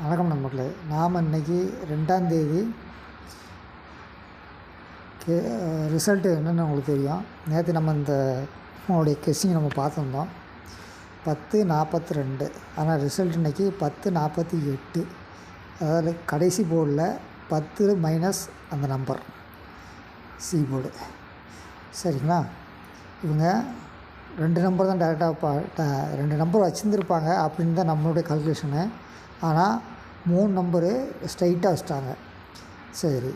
வணக்கம் நண்பர்களே. நாம் இன்றைக்கி 2ஆம் தேதி ரிசல்ட்டு என்னென்னு உங்களுக்கு தெரியும். நேற்று நம்ம இந்த நம்மளுடைய கெஸ்ஸிங் நம்ம பார்த்துருந்தோம் 10:42. ஆனால் ரிசல்ட் இன்றைக்கி 10:48. அதாவது கடைசி போர்டில் 10 மைனஸ் அந்த நம்பர் சி போர்டு. சரிங்களா? இவங்க 2 நம்பர் தான் டேரெக்டாக 2 நம்பர் வச்சுருந்துருப்பாங்க அப்படின்னு தான் நம்மளுடைய கால்குலேஷனு. ஆனால் 3 நம்பரு ஸ்ட்ரைட்டாக வச்சிட்டாங்க. சரி,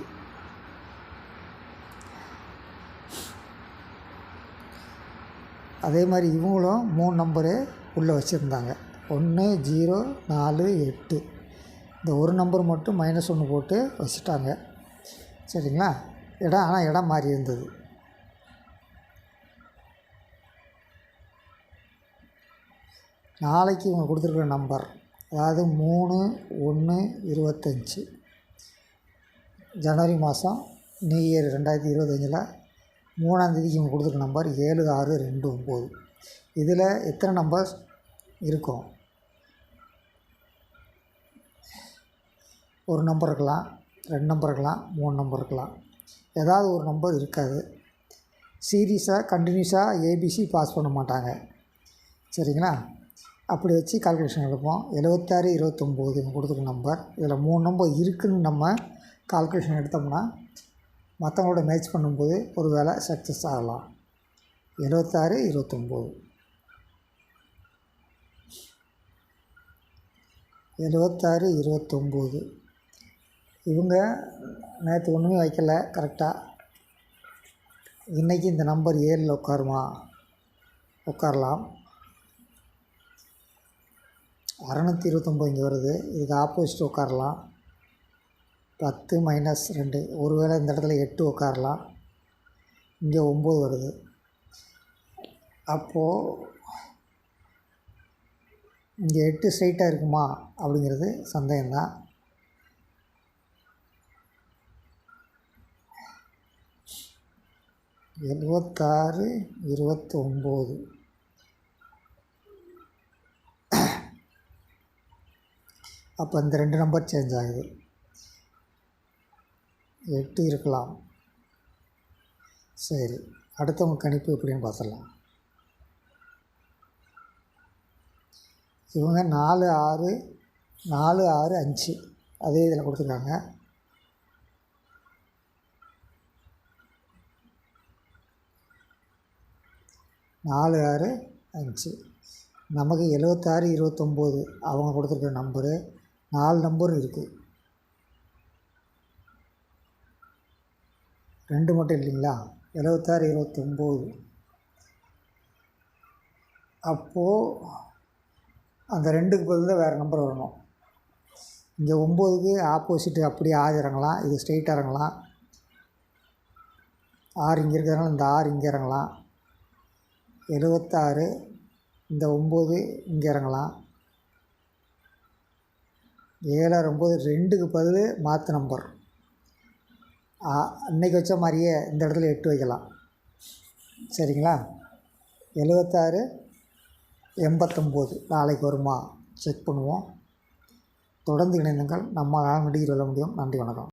அதே மாதிரி இவங்களும் 3 நம்பரு உள்ளே வச்சுருந்தாங்க. 1, 0, 4, 8. இந்த ஒரு நம்பர் மட்டும் -1 போட்டு வச்சுட்டாங்க. சரிங்களா? ஆனால் இடம் மாறி இருந்தது. நாளைக்கு இவங்க கொடுத்துருக்குற நம்பர், அதாவது 3/1/25 ஜனவரி மாதம் நியூ இயர் 2025 3ஆம் தேதிக்கு இவங்க கொடுத்துருக்க நம்பர் 7629. இதில் எத்தனை நம்பர் இருக்கும்? ஒரு நம்பர் இருக்கலாம், 2 நம்பர் இருக்கலாம், 3 நம்பர் இருக்கலாம். ஏதாவது ஒரு நம்பர் இருக்காது. சீரியஸாக கண்டினியூஸாக ஏபிசி பாஸ் பண்ண மாட்டாங்க. சரிங்களா? அப்படி வச்சு கால்குலேஷன் எடுப்போம். 7629 இவங்க கொடுத்துருக்க நம்பர். இதில் 3 நம்பர் இருக்குதுன்னு நம்ம கால்குலேஷன் எடுத்தோம்னா மற்றவங்களோட மேட்ச் பண்ணும்போது ஒரு வேளை சக்ஸஸ் ஆகலாம். 7629 7629. இவங்க நேற்று ஒன்றுமே வைக்கலை கரெக்டாக. இன்றைக்கி இந்த நம்பர் 7ல் உட்காரலாம். 629 இங்கே வருது. இதுக்கு ஆப்போசிட் உட்காரலாம். 10 - 2. ஒருவேளை இந்த இடத்துல 8 உட்காரலாம். இங்கே 9 வருது. அப்போது இங்கே 8 ஸ்ட்ரைட்டாக இருக்குமா அப்படிங்கிறது சந்தேகம்தான். -76 29. அப்போ இந்த 2 நம்பர் சேஞ்ச் ஆகுது. 8 இருக்கலாம். சரி, அடுத்தவங்க கணிப்பு எப்படின்னு பார்த்துடலாம். இவங்க 4/6/5 அதே இதில் கொடுத்துருக்காங்க. நாலு 6 5. நமக்கு 7629 அவங்க கொடுத்துருக்க நம்பரு. 4 நம்பரும் இருக்குது, 2 மட்டும் இல்லைங்களா? 7629. அப்போது அந்த 2க்கு பதில் வேறு நம்பர் வரணும். இங்கே 9க்கு ஆப்போசிட்டு அப்படியே 6 இறங்கலாம். இது ஸ்ட்ரெயிட்டாக இறங்கலாம். 6 இங்கே இருக்கிறதுனால இந்த 6 இங்கே இறங்கலாம். 76 இந்த 9 இங்கே இறங்கலாம். 7/9 2க்கு பதில் மாற்று நம்பர். இன்றைக்கி வச்ச மாதிரியே இந்த இடத்துல 8 வைக்கலாம். சரிங்களா? 7689 நாளைக்கு வருமா செக் பண்ணுவோம். தொடர்ந்து இணைந்தங்கள். நம்ம 4 வெல்ல முடியும். நன்றி, வணக்கம்.